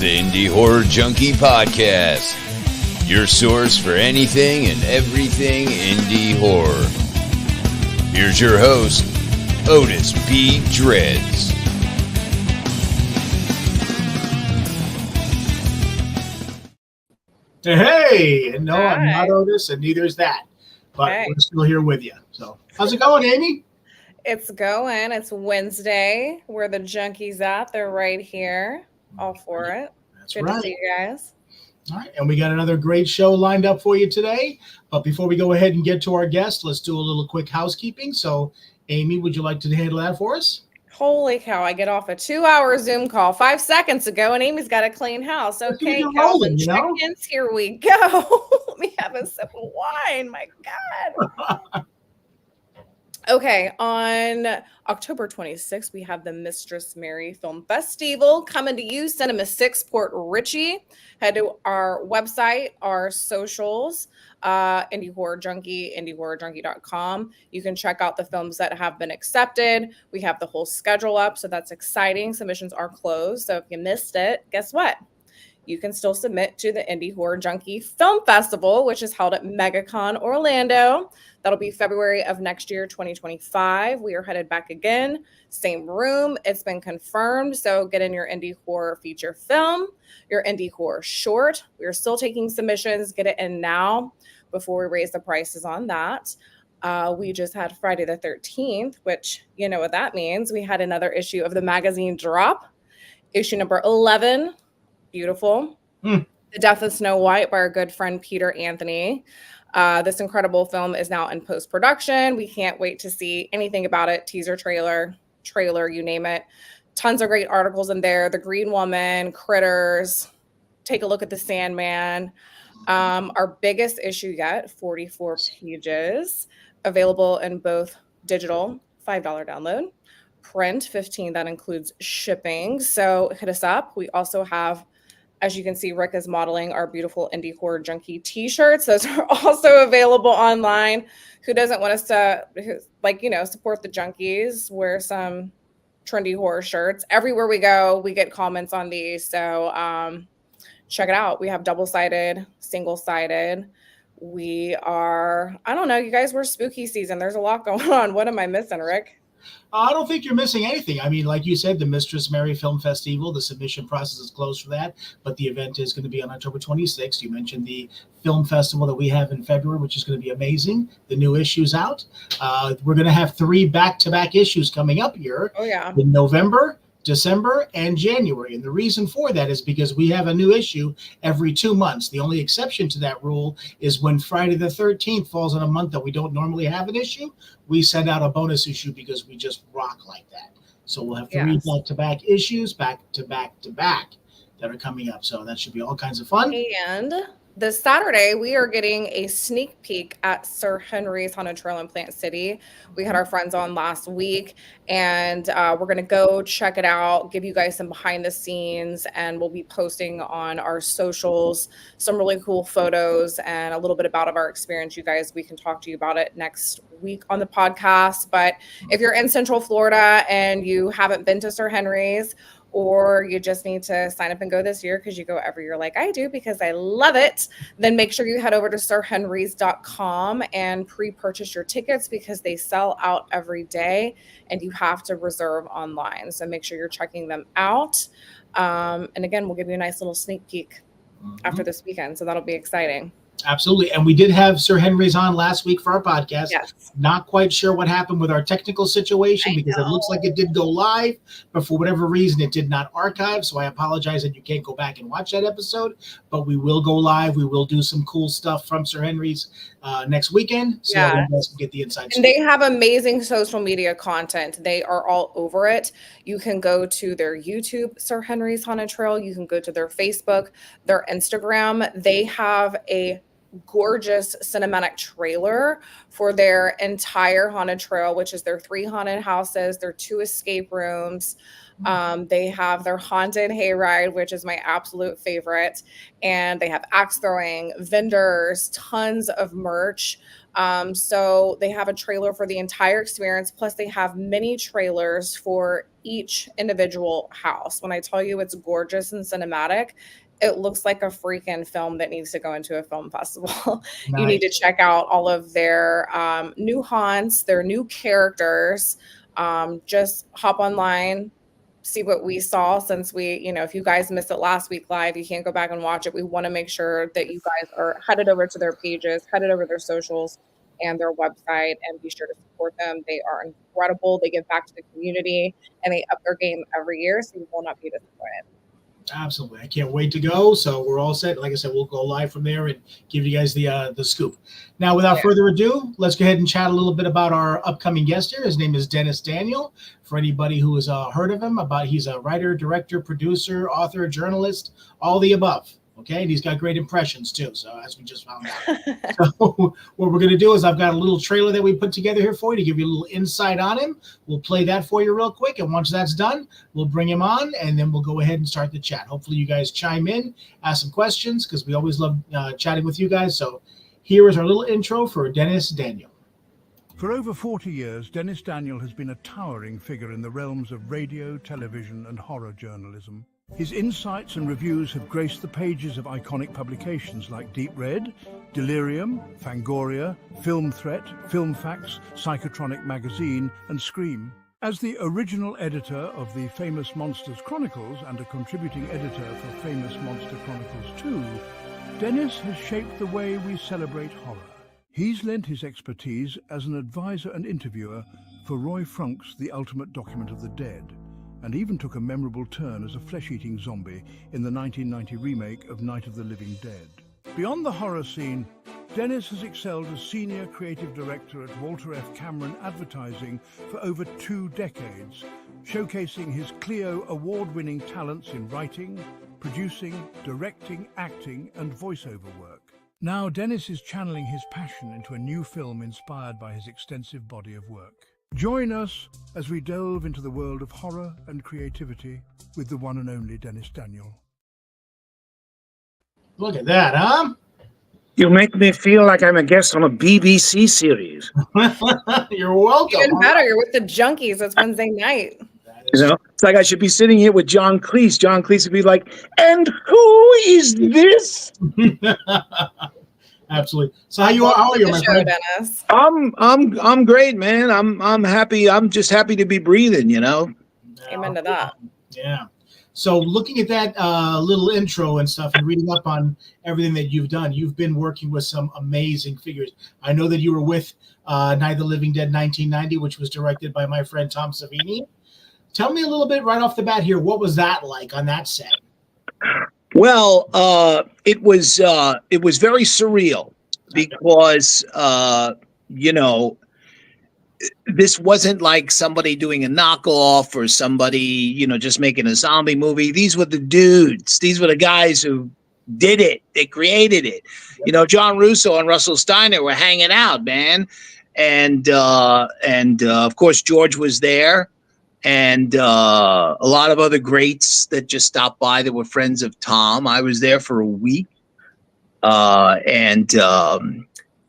the Indie Horror Junkie Podcast, your source for anything and everything indie horror. Here's your host, Otis B. Dreads. Hey, no, hi. I'm not Otis, and neither is that, but We're still here with you. So, how's it going, Amy? It's going. It's Wednesday. Where the Junkies at? They're right here. All for it. That's Good right. to see you guys. All right, and we got another great show lined up for you today. But before we go ahead and get to our guest, let's do a little quick housekeeping. So, Amy, would you like to handle that for us? Holy cow, I get off a 2-hour Zoom call 5 seconds ago, and Amy's got a clean house. Okay, cows and chickens, here we go. Let me have a sip of wine. My God. Okay, on October 26th, we have the Mistress Mary Film Festival coming to you, Cinema 6, Port Richey. Head to our website, our socials, Indie Horror Junkie, indiehorrorjunkie.com. You can check out the films that have been accepted. We have the whole schedule up, so that's exciting. Submissions are closed, so if you missed it, guess what? You can still submit to the Indie Horror Junkie Film Festival, which is held at MegaCon Orlando. That'll be February of next year, 2025. We are headed back again. Same room. It's been confirmed. So get in your indie horror feature film, your indie horror short. We are still taking submissions. Get it in now before we raise the prices on that. We just had Friday the 13th, which you know what that means. We had another issue of the magazine drop, issue number 11. Beautiful. The Death of Snow White by our good friend Peter Anthony. This incredible film is now in post-production. We can't wait to see anything about it. Teaser, trailer, you name it. Tons of great articles in there. The Green Woman, Critters. Take a look at The Sandman. Our biggest issue yet, 44 pages. Available in both digital, $5 download. Print, $15. That includes shipping. So hit us up. We also have, as you can see, Rick is modeling our beautiful Indie Horror Junkie t-shirts. Those are also available online. Who doesn't want us to, support the Junkies, wear some trendy horror shirts? Everywhere we go, we get comments on these. So check it out. We have double-sided, single-sided. We are, I don't know, you guys, we're spooky season. There's a lot going on. What am I missing, Rick? I don't think you're missing anything. I mean, like you said, the Mistress Mary Film Festival, the submission process is closed for that, but the event is going to be on October 26th. You mentioned the film festival that we have in February, which is going to be amazing. The new issue's out. We're going to have 3 back-to-back issues coming up here in November, December, and January. And the reason for that is because we have a new issue every 2 months. The only exception to that rule is when Friday the 13th falls on a month that we don't normally have an issue, we send out a bonus issue because we just rock like that. So we'll have 3 back-to-back issues, back-to-back that are coming up. So that should be all kinds of fun. And this Saturday, we are getting a sneak peek at Sir Henry's Haunted Trail in Plant City. We had our friends on last week, and we're going to go check it out, give you guys some behind the scenes, and we'll be posting on our socials some really cool photos and a little bit about our experience. You guys, we can talk to you about it next week on the podcast. But if you're in Central Florida and you haven't been to Sir Henry's, or you just need to sign up and go this year because you go every year like I do because I love it, then make sure you head over to sirhenrys.com and pre-purchase your tickets because they sell out every day and you have to reserve online. So make sure you're checking them out. And again, we'll give you a nice little sneak peek after this weekend. So that'll be exciting. Absolutely. And we did have Sir Henry's on last week for our podcast. Yes. Not quite sure what happened with our technical situation because it looks like it did go live, but for whatever reason, it did not archive. So I apologize that you can't go back and watch that episode, but we will go live. We will do some cool stuff from Sir Henry's next weekend. So you guys can get the inside. And they have amazing social media content. They are all over it. You can go to their YouTube, Sir Henry's Haunted Trail. You can go to their Facebook, their Instagram. They have a gorgeous cinematic trailer for their entire haunted trail, which is their 3 haunted houses, their 2 escape rooms. They have their haunted hayride, which is my absolute favorite. And they have axe throwing, vendors, tons of merch. So they have a trailer for the entire experience. Plus they have mini trailers for each individual house. When I tell you it's gorgeous and cinematic, it looks like a freaking film that needs to go into a film festival. Nice. You need to check out all of their new haunts, their new characters. Just hop online, see what we saw, since we, if you guys missed it last week live, you can't go back and watch it. We want to make sure that you guys are headed over to their pages, headed over their socials and their website, and be sure to support them. They are incredible. They give back to the community and they up their game every year, so you will not be disappointed. Absolutely. I can't wait to go. So we're all set. Like I said, we'll go live from there and give you guys the scoop. Now, without further ado, let's go ahead and chat a little bit about our upcoming guest here. His name is Dennis Daniel. For anybody who has heard of him, he's a writer, director, producer, author, journalist, all the above. Okay, and he's got great impressions too. So as we just found out. So what we're going to do is I've got a little trailer that we put together here for you to give you a little insight on him. We'll play that for you real quick, and once that's done, we'll bring him on, and then we'll go ahead and start the chat. Hopefully you guys chime in, ask some questions, because we always love chatting with you guys. So here is our little intro for Dennis Daniel. For over 40 years, Dennis Daniel has been a towering figure in the realms of radio, television, and horror journalism. His insights and reviews have graced the pages of iconic publications like Deep Red, Delirium, Fangoria, Film Threat, Film Facts, Psychotronic Magazine, and Scream. As the original editor of the Famous Monsters Chronicles and a contributing editor for Famous Monster Chronicles 2, Dennis has shaped the way we celebrate horror. He's lent his expertise as an advisor and interviewer for Roy Funk's The Ultimate Document of the Dead, and even took a memorable turn as a flesh-eating zombie in the 1990 remake of Night of the Living Dead. Beyond the horror scene, Dennis has excelled as senior creative director at Walter F. Cameron Advertising for over 2 decades, showcasing his Clio award-winning talents in writing, producing, directing, acting, and voiceover work. Now Dennis is channeling his passion into a new film inspired by his extensive body of work. Join us as we delve into the world of horror and creativity with the one and only Dennis Daniel. Look at that, huh? You make me feel like I'm a guest on a BBC series. You're welcome. Even better, you're with the Junkies. It's Wednesday night. You know, it's like I should be sitting here with John Cleese. John Cleese would be like, "And who is this?" Absolutely. So how are you, my friend? Dennis? I'm great, man. I'm happy. I'm just happy to be breathing, you know. Amen to that. Yeah. So looking at that little intro and stuff and reading up on everything that you've done, you've been working with some amazing figures. I know that you were with Night of the Living Dead 1990, which was directed by my friend Tom Savini. Tell me a little bit right off the bat here. What was that like on that set? Well, it was very surreal because you know, this wasn't like somebody doing a knockoff or somebody, you know, just making a zombie movie. These were the dudes. These were the guys who did it. They created it. You know, John Russo and Russell Steiner were hanging out, man, and of course George was there. And a lot of other greats that just stopped by that were friends of Tom. I was there for a week.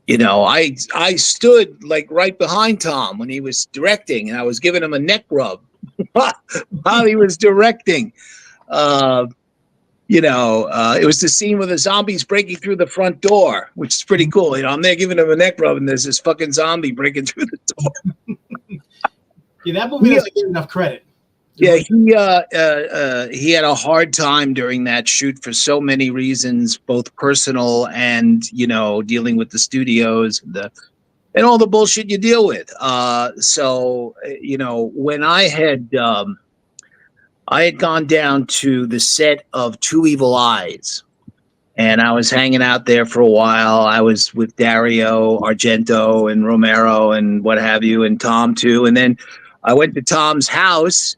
You know, I stood like right behind Tom when he was directing, and I was giving him a neck rub while he was directing. You know, it was the scene where the zombies breaking through the front door, which is pretty cool. You know, I'm there giving him a neck rub, and there's this fucking zombie breaking through the door. Yeah, that movie doesn't get enough credit. Yeah, he had a hard time during that shoot for so many reasons, both personal and, you know, dealing with the studios and all the bullshit you deal with. So, you know, when I had gone down to the set of Two Evil Eyes, and I was hanging out there for a while. I was with Dario Argento and Romero and what have you, and Tom too. And then I went to Tom's house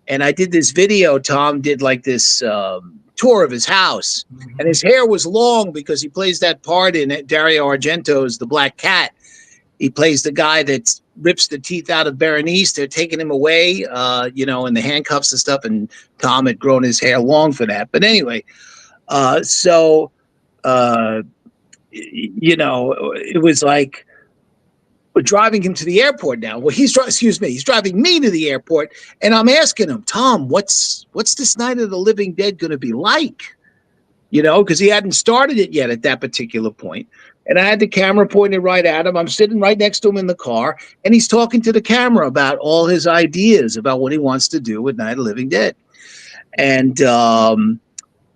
and I did this video. Tom did like this tour of his house, and his hair was long because he plays that part in Dario Argento's The Black Cat. He plays the guy that rips the teeth out of Berenice. They're taking him away, in the handcuffs and stuff. And Tom had grown his hair long for that. But anyway, it was like we're driving him to the airport now. Well, he's driving me to the airport, and I'm asking him, Tom, what's this Night of the Living Dead going to be like? Because he hadn't started it yet at that particular point. And I had the camera pointed right at him. I'm sitting right next to him in the car, and he's talking to the camera about all his ideas about what he wants to do with Night of the Living Dead. And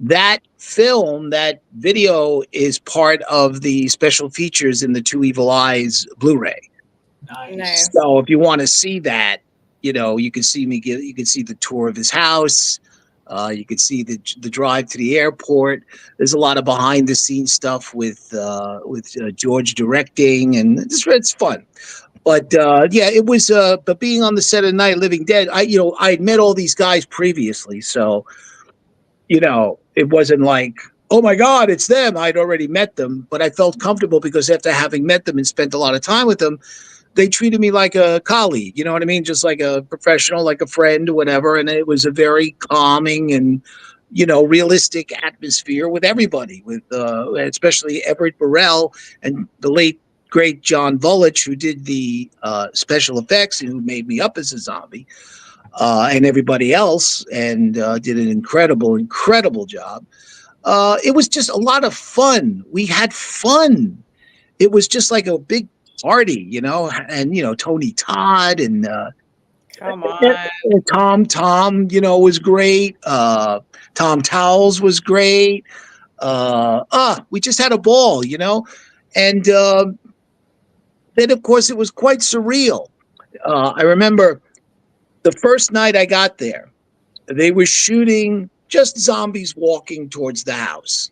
that film, that video, is part of the special features in the Two Evil Eyes Blu-ray. Nice. So if you want to see that, you can see you can see the tour of his house. You could see the drive to the airport. There's a lot of behind the scenes stuff with George directing, and it's fun. But it was. But being on the set of Night of the Living Dead, I had met all these guys previously, so it wasn't like, oh my God, it's them. I'd already met them, but I felt comfortable because after having met them and spent a lot of time with them, they treated me like a colleague, you know what I mean? Just like a professional, like a friend, or whatever. And it was a very calming and, realistic atmosphere with everybody, with especially Everett Burrell and the late, great John Vulich, who did the special effects and who made me up as a zombie, and everybody else, and did an incredible job. It was just a lot of fun. We had fun. It was just like a big party, and Tony Todd and come on, Tom, was great. Tom Towles was great. We just had a ball, and then of course it was quite surreal. I remember the first night I got there, they were shooting just zombies walking towards the house.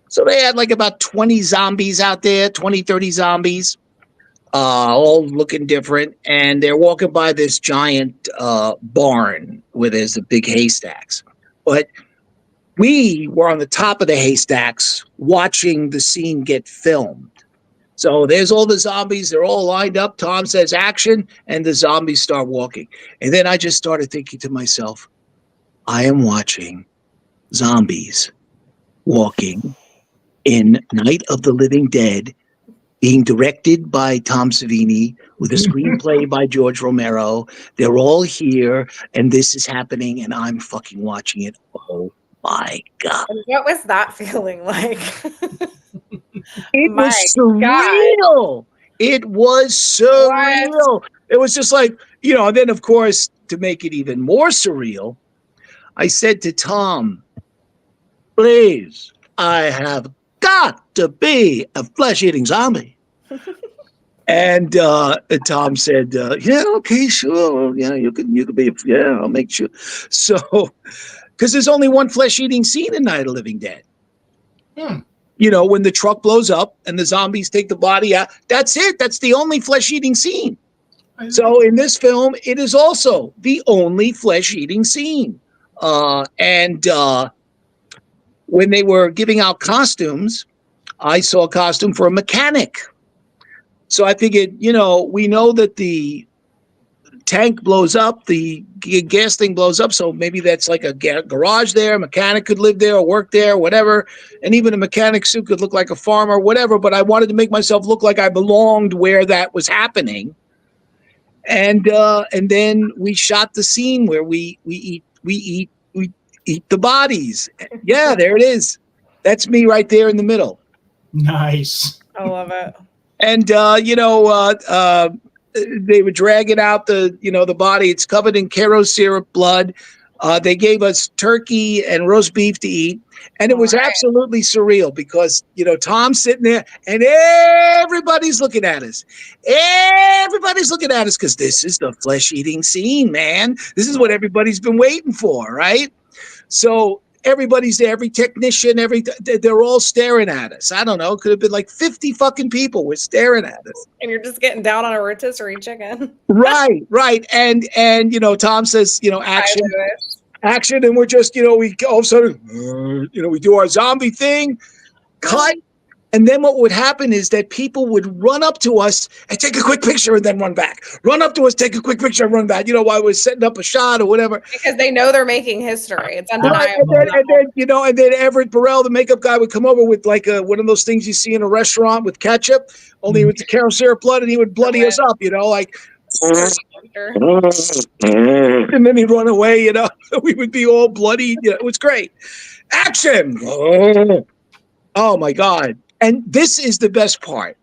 So they had like about 20 zombies out there, 20, 30 zombies, all looking different. And they're walking by this giant barn where there's the big haystacks. But we were on the top of the haystacks watching the scene get filmed. So there's all the zombies. They're all lined up. Tom says action, and the zombies start walking. And then I just started thinking to myself, I am watching zombies walking in Night of the Living Dead, being directed by Tom Savini, with a screenplay by George Romero. They're all here, and this is happening, and I'm fucking watching it. Oh my God. And what was that feeling like? It was surreal. It was surreal. It was just like, and then of course, to make it even more surreal, I said to Tom, please, I have got to be a flesh-eating zombie. And Tom said, yeah, okay, sure. Yeah, you could be, I'll make sure. So, because there's only one flesh-eating scene in Night of the Living Dead. When the truck blows up and the zombies take the body out, that's it. That's the only flesh-eating scene. So in this film, it is also the only flesh-eating scene. And when they were giving out costumes, I saw a costume for a mechanic. So I figured, we know that the tank blows up, the gas thing blows up, so maybe that's like a garage there. A mechanic could live there or work there, whatever. And even a mechanic suit could look like a farmer, whatever. But I wanted to make myself look like I belonged where that was happening. And then we shot the scene where we eat the bodies. Yeah, there it is. That's me right there in the middle. Nice. I love it. And they were dragging out the body. It's covered in Karo syrup blood. They gave us turkey and roast beef to eat. And it was absolutely surreal because, Tom's sitting there and everybody's looking at us. Everybody's looking at us because this is the flesh-eating scene, man. This is what everybody's been waiting for, right? So everybody's there, every technician, they're all staring at us. I don't know. Could have been like 50 fucking people were staring at us. And you're just getting down on a rotisserie chicken. Right. And Tom says, action. And we're just, we all of a sudden, we do our zombie thing, cut. And then what would happen is that people would run up to us and take a quick picture and then run back. Run up to us, take a quick picture and run back. While we're setting up a shot or whatever. Because they know they're making history. It's undeniable. And then Everett Burrell, the makeup guy, would come over with like one of those things you see in a restaurant with ketchup, only with the carob syrup blood, and he would bloody us up, like. And then he'd run away, we would be all bloody. It was great. Action! Oh my God. And this is the best part.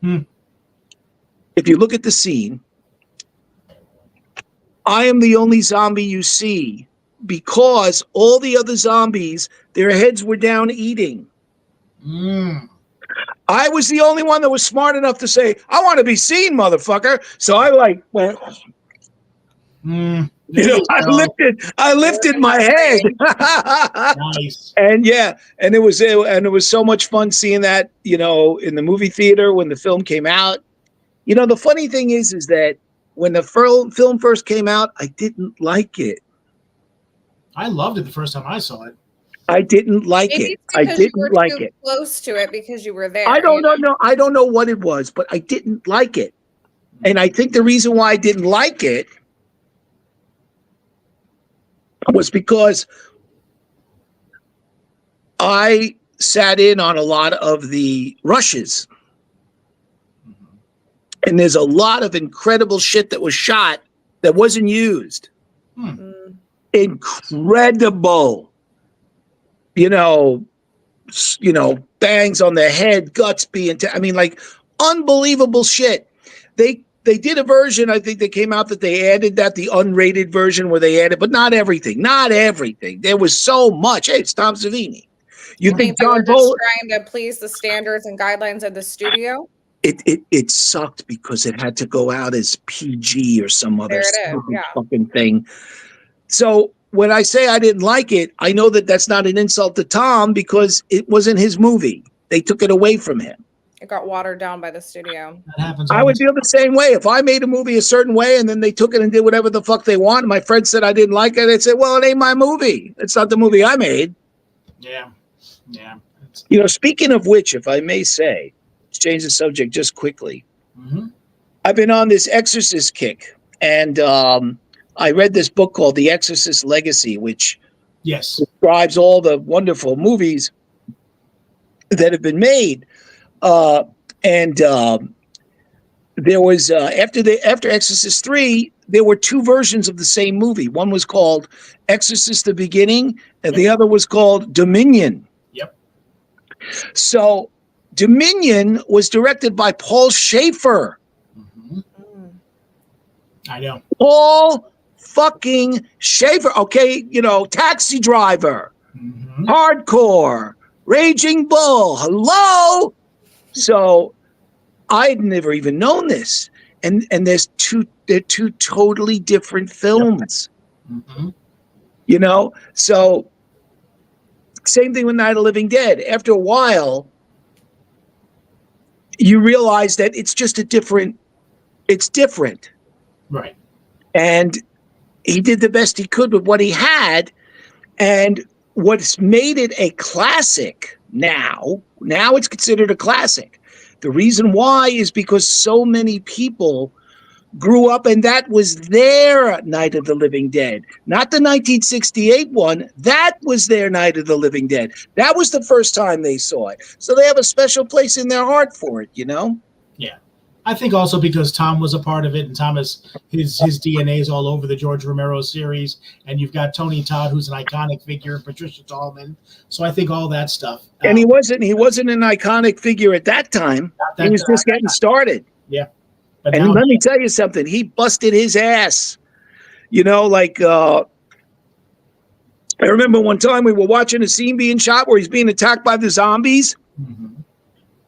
If you look at the scene, I am the only zombie you see because all the other zombies, their heads were down eating. I was the only one that was smart enough to say, I want to be seen, motherfucker. So I went, I lifted my head. Nice. And and it was so much fun seeing that, in the movie theater when the film came out. The funny thing is that when the film first came out, I didn't like it. I loved it the first time I saw it. I didn't like it. I didn't like it. Close to it because you were there. I don't know. No, I don't know what it was, but I didn't like it. And I think the reason why I didn't like it was because I sat in on a lot of the rushes. And there's a lot of incredible shit that was shot that wasn't used. Incredible. Bangs on the head, guts being, unbelievable shit. They did a version, I think they came out that they added the unrated version where they added, but not everything. There was so much. Hey, it's Tom Savini. You think John Bowl trying to please the standards and guidelines of the studio? It sucked because it had to go out as PG or some other fucking thing. So when I say I didn't like it, I know that that's not an insult to Tom because it wasn't his movie. They took it away from him. It got watered down by the studio. That happens. I would feel the same way. If I made a movie a certain way and then they took it and did whatever the fuck they want, and my friend said I didn't like it, they'd say, well, it ain't my movie. It's not the movie I made. Yeah. Speaking of which, if I may say, let's change the subject just quickly. I've been on this Exorcist kick, and I read this book called The Exorcist Legacy, which describes all the wonderful movies that have been made. There was after Exorcist 3, there were two versions of the same movie. One was called Exorcist: The Beginning, and the other was called Dominion. So Dominion was directed by Paul Schaefer. I know. Paul fucking Schaefer. Okay, Taxi Driver, Hardcore, Raging Bull. Hello. So I'd never even known this. And they're two totally different films. So same thing with Night of the Living Dead. After a while, you realize that it's just it's different. Right. And he did the best he could with what he had. And what's made it a classic now it's considered a classic. The reason why is because so many people grew up and that was their Night of the Living Dead. Not the 1968 one. That was their Night of the Living Dead. That was the first time they saw it. So they have a special place in their heart for it, Yeah. I think also because Tom was a part of it, and Thomas, his DNA is all over the George Romero series, and you've got Tony Todd, who's an iconic figure, and Patricia Tallman. So I think all that stuff. And he wasn't an iconic figure at that time. He was just getting started. Yeah. And let me tell you something. He busted his ass. I remember one time we were watching a scene being shot where he's being attacked by the zombies.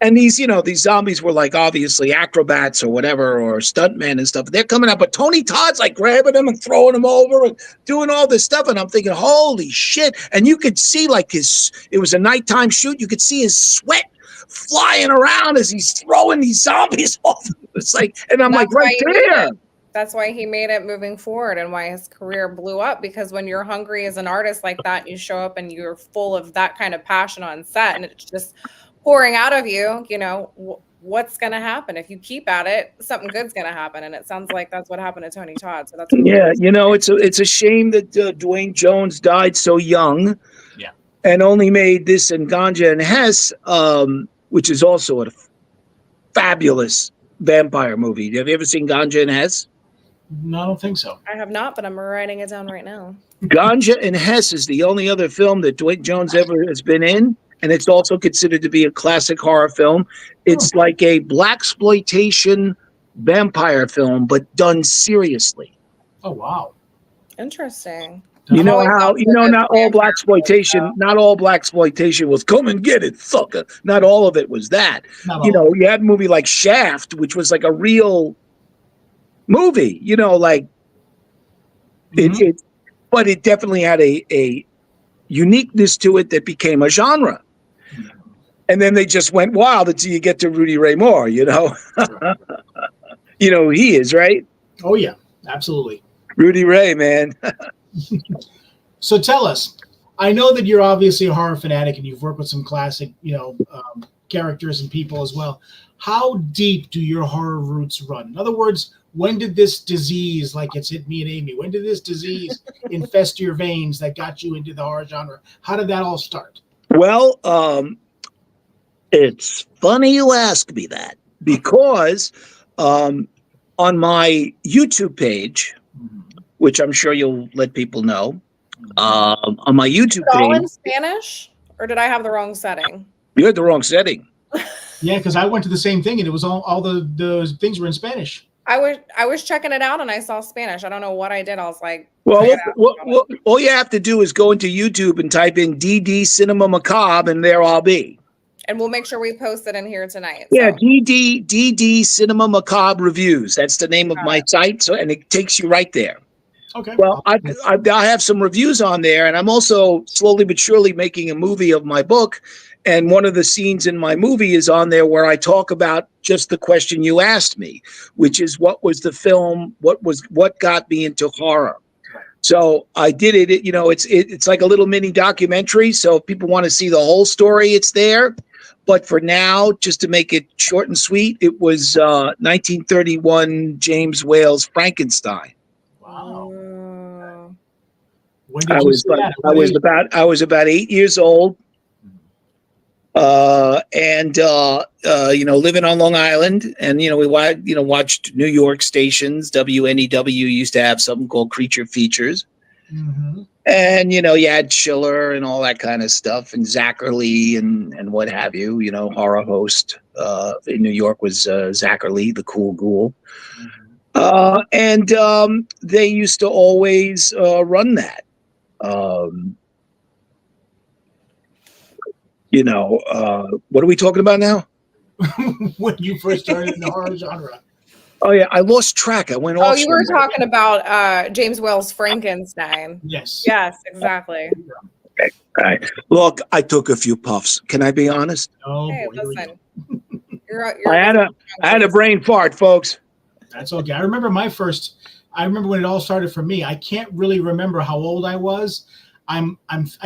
And these zombies were like obviously acrobats or whatever, or stuntmen and stuff. They're coming up, but Tony Todd's like grabbing them and throwing them over and doing all this stuff. And I'm thinking, holy shit. And you could see it was a nighttime shoot. You could see his sweat flying around as he's throwing these zombies off. It's like, and I'm like, right there. That's why he made it moving forward and why his career blew up, because when you're hungry as an artist like that, you show up and you're full of that kind of passion on set, and it's just pouring out of you, you know, what's going to happen if you keep at it? Something good's going to happen, and it sounds like that's what happened to Tony Todd. So that's really you know, it's a shame that Dwayne Jones died so young. Yeah, and only made this and Ganja and Hess, which is also a fabulous vampire movie. Have you ever seen Ganja and Hess? no, I don't think so. I have not, but I'm writing it down right now. Ganja and Hess is the only other film that Dwayne Jones ever has been in, and it's also considered to be a classic horror film. It's like a blaxploitation vampire film, but done seriously. Oh, wow. Interesting. You know how not all blaxploitation was come and get it, sucker. Not all of it was that. You know, you had a movie like Shaft, which was like a real movie. You know, like it but it definitely had a uniqueness to it that became a genre. And then they just went wild until you get to Rudy Ray Moore. You know, you know who he is, right? Oh yeah, absolutely. Rudy Ray, man. So tell us, I know that you're obviously a horror fanatic and you've worked with some classic, characters and people as well. How deep do your horror roots run? In other words, when did this disease, like it's hit me and Amy, when did this disease infest your veins that got you into the horror genre? How did that all start? Well, it's funny you ask me that, because on my YouTube page, which I'm sure you'll let people know, on my YouTube page. All in Spanish, or did I have the wrong setting? You had the wrong setting. Yeah, because I went to the same thing, and it was all the things were in Spanish. I was checking it out, and I saw Spanish. I don't know what I did. I was like, well, all you have to do is go into YouTube and type in DD Cinema Macabre, and there I'll be. And we'll make sure we post it in here tonight. Yeah, so. DD Cinema Macabre Reviews. That's the name of my site. So, and it takes you right there. Okay. Well, I have some reviews on there, and I'm also slowly but surely making a movie of my book. And one of the scenes in my movie is on there where I talk about just the question you asked me, which is what was the film? What got me into horror? So I did it. It's like a little mini documentary. So if people want to see the whole story, it's there. But for now, just to make it short and sweet, it was 1931 James Whale's Frankenstein. Wow. When did I was about 8 years old. Living on Long Island, and we watched New York stations. WNEW used to have something called Creature Features, and you had Schiller and all that kind of stuff, and Zachary and what have you. Horror host in New York was Zachary, the cool ghoul, and they used to always run that. What are we talking about now? When you first started in the horror genre. Oh yeah, I lost track. I went off. Oh, you were talking about James Whale's Frankenstein. Yes. Yes, exactly. Okay. All right. Look, I took a few puffs. Can I be honest? Oh, hey, boy, listen. I had a brain fart, folks. That's okay. I remember when it all started for me. I can't really remember how old I was. I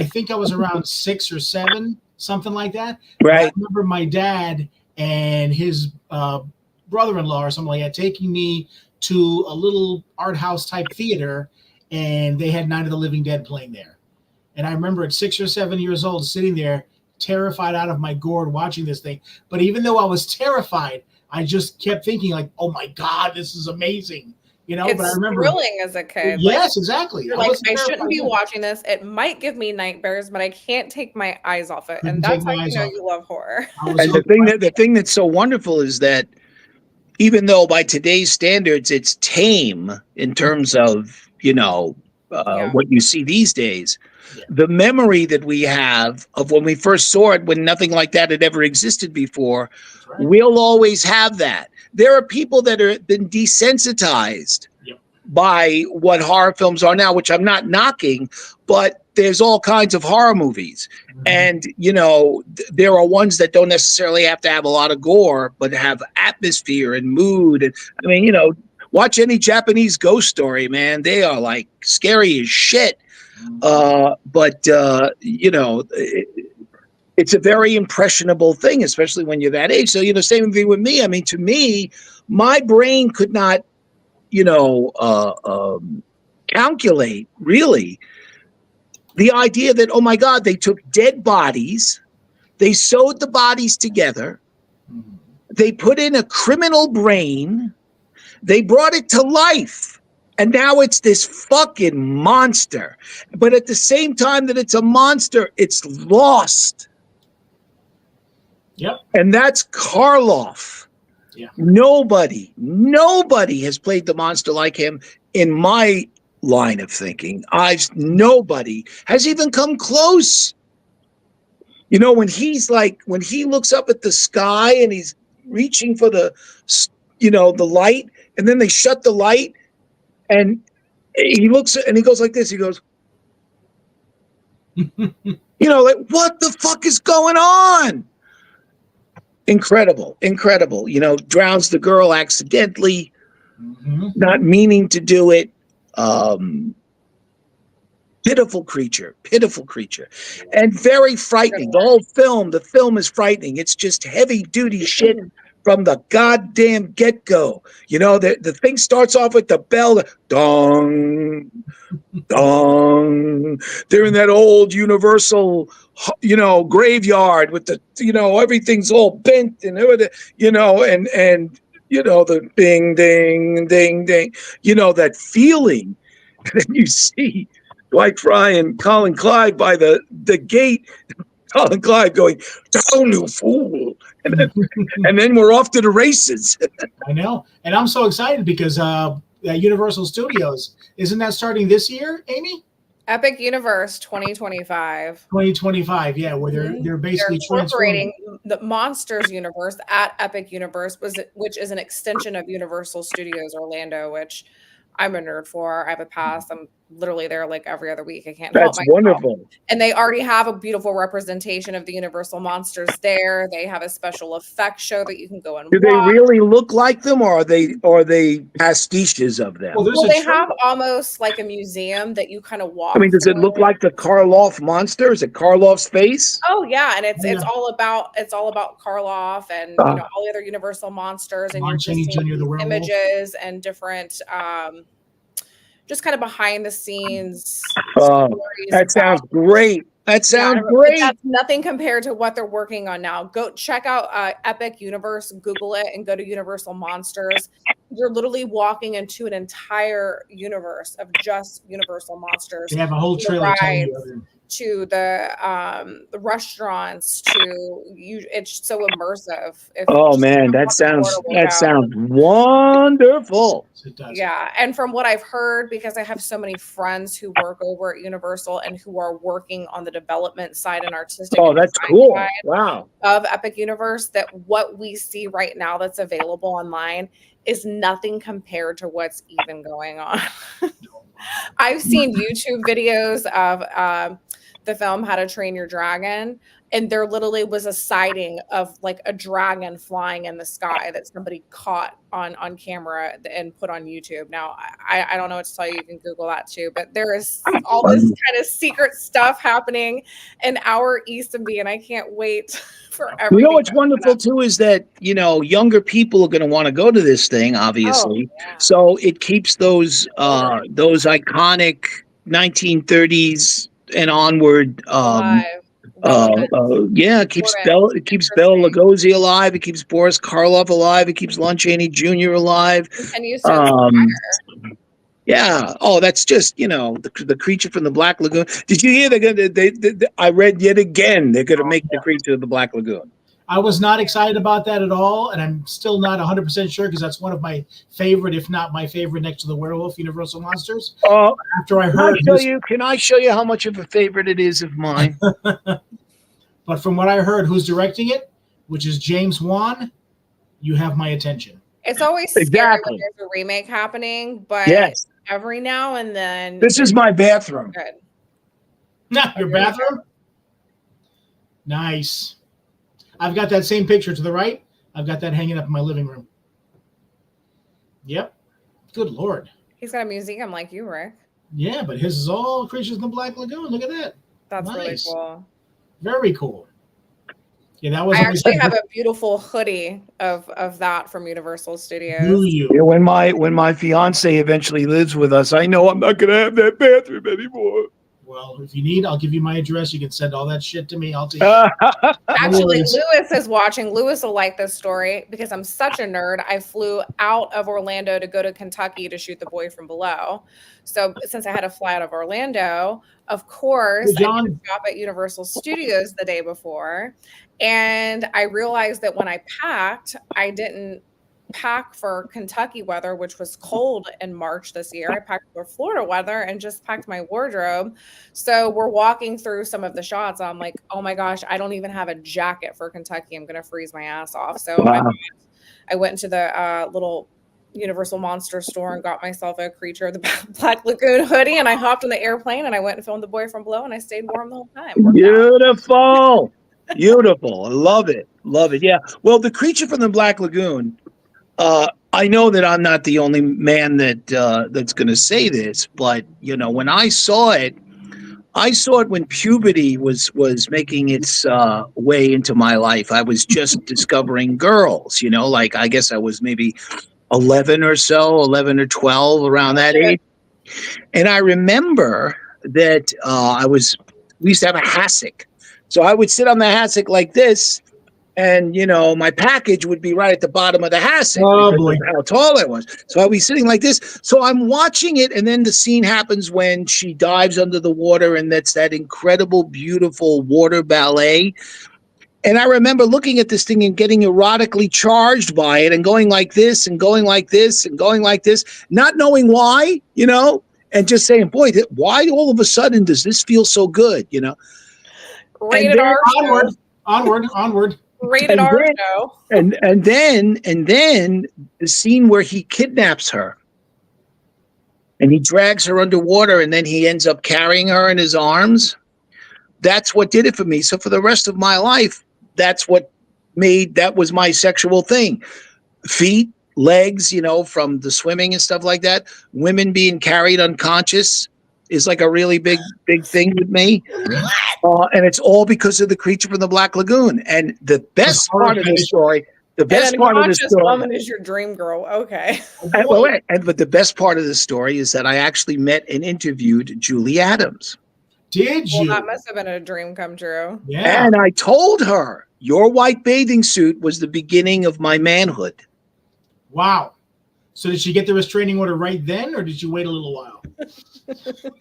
think I was around 6 or 7. Something like that. Right. I remember my dad and his brother-in-law or something like that taking me to a little art house type theater, and they had Night of the Living Dead playing there. And I remember at 6 or 7 years old sitting there terrified out of my gourd watching this thing. But even though I was terrified, I just kept thinking like, oh my God, this is amazing. It's but I remember thrilling as a kid. Yes, exactly. You're I shouldn't be watching this. It might give me nightmares, but I can't take my eyes off it. And that's how you know you love horror. And the thing that's so wonderful is that even though by today's standards it's tame in terms of what you see these days, the memory that we have of when we first saw it, when nothing like that had ever existed before, we'll always have that. There are people that have been desensitized by what horror films are now, which I'm not knocking, but there's all kinds of horror movies. And, there are ones that don't necessarily have to have a lot of gore, but have atmosphere and mood. And watch any Japanese ghost story, man. They are like it's a very impressionable thing, especially when you're that age. So, same thing with me. I mean, to me, my brain could not, calculate really the idea that, oh my God, they took dead bodies, they sewed the bodies together, they put in a criminal brain, they brought it to life, and now it's this fucking monster. But at the same time that it's a monster, it's lost. Yep. And that's Karloff. Yeah. Nobody has played the monster like him in my line of thinking. Nobody has even come close. When he looks up at the sky and he's reaching for the light, and then they shut the light, and he looks and he goes like this. He goes, like, what the fuck is going on? Incredible. Drowns the girl accidentally, not meaning to do it. Pitiful creature, and very frightening. The film is frightening. It's just heavy duty shit from the goddamn get-go. The thing starts off with the bell, dong, dong. They're in that old Universal, graveyard with the, everything's all bent and everything, and the ding, ding, ding, ding, that feeling. And then you see Dwight Fry and Colin Clyde by the gate. Colin Clyde going, "Down, you fool!" And then we're off to the races. I know, and I'm so excited because Universal Studios, isn't that starting this year, Amy? Epic Universe 2025. 2025, yeah, where they're basically incorporating the Monsters universe at Epic Universe, which is an extension of Universal Studios Orlando, which I'm a nerd for. I have a pass. I'm literally there like every other week. I can't help myself. That's wonderful. And they already have a beautiful representation of the Universal monsters there. They have a special effects show that you can go and watch. Do they really look like them, or are they pastiches of them? Well, they have almost like a museum that you kind of walk. I mean, does it look like the Karloff monster? Is it Karloff's face? Oh yeah, and it's all about Karloff and all the other Universal monsters, and you're just seeing images and different just kind of behind the scenes. That sounds great. That sounds great. That's nothing compared to what they're working on now. Go check out Epic Universe, Google it, and go to Universal Monsters. You're literally walking into an entire universe of just Universal monsters. They have a whole trailer to the restaurants, it's so immersive. Oh man, that sounds wonderful. It does. Yeah, and from what I've heard, because I have so many friends who work over at Universal and who are working on the development side and artistic. Oh, that's cool! Wow. Of Epic Universe, that what we see right now that's available online is nothing compared to what's even going on. I've seen YouTube videos of the film How to Train Your Dragon, and there literally was a sighting of like a dragon flying in the sky that somebody caught on camera and put on YouTube. Now, I don't know what to tell you. You can Google that too, but there is all this kind of secret stuff happening an hour east of me, and I can't wait for everything. What's wonderful too is that, younger people are going to want to go to this thing, obviously. Oh, yeah. So it keeps those iconic 1930s and onward it keeps Bela Lugosi alive, it keeps Boris Karloff alive, it keeps Lon Chaney Jr. alive. And you said yeah. Oh, that's just the creature from the Black Lagoon. Did you hear I read yet again they're going to make the creature of the Black Lagoon? I was not excited about that at all, and I'm still not 100% sure because that's one of my favorite, if not my favorite, next to the werewolf Universal monsters. After I heard, can I show you how much of a favorite it is of mine? But from what I heard, who's directing it, which is James Wan, you have my attention. It's always scary when there's a remake happening, but yes, every now and then. This is my bathroom. Good. Your bathroom? Nice. I've got that same picture to the right. I've got that hanging up in my living room. Yep. Good Lord. He's got a museum like you, Rick. Yeah, but his is all Creatures in the Black Lagoon. Look at that. That's nice. Really cool. Very cool. Yeah, that was. I actually have a beautiful hoodie of that from Universal Studios. Do you? Yeah, when my fiance eventually lives with us, I know I'm not gonna have that bathroom anymore. Well, if you need, I'll give you my address. You can send all that shit to me. I'll take it. Actually, Lewis is watching. Lewis will like this story because I'm such a nerd. I flew out of Orlando to go to Kentucky to shoot The Boy from Below. So since I had to fly out of Orlando, of course, I had to stop at Universal Studios the day before. And I realized that when I packed, I didn't pack for Kentucky weather, which was cold in March this year. I packed for Florida weather and just packed my wardrobe. So we're walking through some of the shots. I'm like, oh my gosh, I don't even have a jacket for Kentucky. I'm going to freeze my ass off. So I went into the little Universal Monster store and got myself a Creature of the Black Lagoon hoodie. And I hopped on the airplane and I went and filmed The Boy from Below and I stayed warm the whole time. Beautiful. Beautiful. I love it. Love it. Yeah. Well, the Creature from the Black Lagoon, I know that I'm not the only man that's going to say this, but when I saw it when puberty was making its way into my life. I was just discovering girls, like I guess I was maybe 11 or 12, around that age. And I remember that we used to have a hassock, so I would sit on the hassock like this. And, my package would be right at the bottom of the hassock because of how tall I was. So I'd be sitting like this. So I'm watching it. And then the scene happens when she dives under the water. And that's that incredible, beautiful water ballet. And I remember looking at this thing and getting erotically charged by it and going like this and going like this and going like this, not knowing why, and just saying, boy, why all of a sudden does this feel so good, Rated R. Onward. Rated R show. And then the scene where he kidnaps her and he drags her underwater and then he ends up carrying her in his arms. That's what did it for me. So for the rest of my life, that was my sexual thing. Feet, legs, from the swimming and stuff like that. Women being carried unconscious is like a really big thing with me. And it's all because of the Creature from the Black Lagoon. And the best part of the story, woman is your dream girl. Okay. But the best part of the story is that I actually met and interviewed Julie Adams. Did you? Well, that must have been a dream come true. Yeah. And I told her, your white bathing suit was the beginning of my manhood. Wow. So did she get the restraining order right then, or did you wait a little while?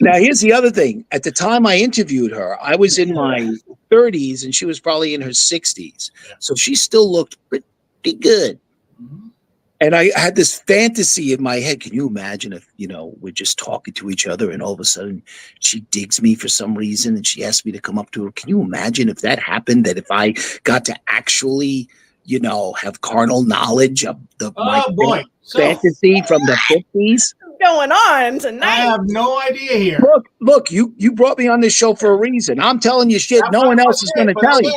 Now, here's the other thing. At the time I interviewed her, I was in my 30s and she was probably in her 60s. So she still looked pretty good. Mm-hmm. And I had this fantasy in my head. Can you imagine if, we're just talking to each other and all of a sudden she digs me for some reason and she asks me to come up to her? Can you imagine if that happened, that if I got to actually, have carnal knowledge of my fantasy from the 50s? Going on tonight? I have no idea here. Look, you brought me on this show for a reason. I'm telling you shit no one else is going to tell you.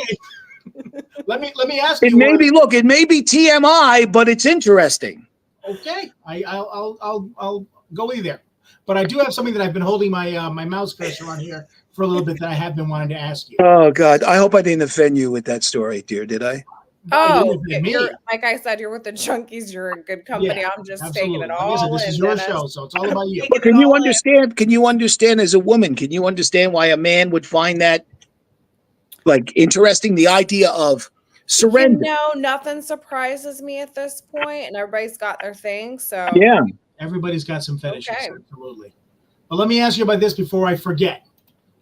Let me ask you. It may be TMI, but it's interesting. Okay, I'll go with you there. But I do have something that I've been holding my my mouse cursor on here for a little bit that I have been wanting to ask you. Oh God, I hope I didn't offend you with that story, dear. Did I? Oh, like I said, you're with the Junkies. You're a good company. Yeah, I'm just taking it all. This is your show, so it's all about you. But can you understand? Can you understand as a woman? Can you understand why a man would find that interesting? The idea of surrender. Nothing surprises me at this point, and everybody's got their thing. So yeah, everybody's got some fetishes, absolutely. But let me ask you about this before I forget.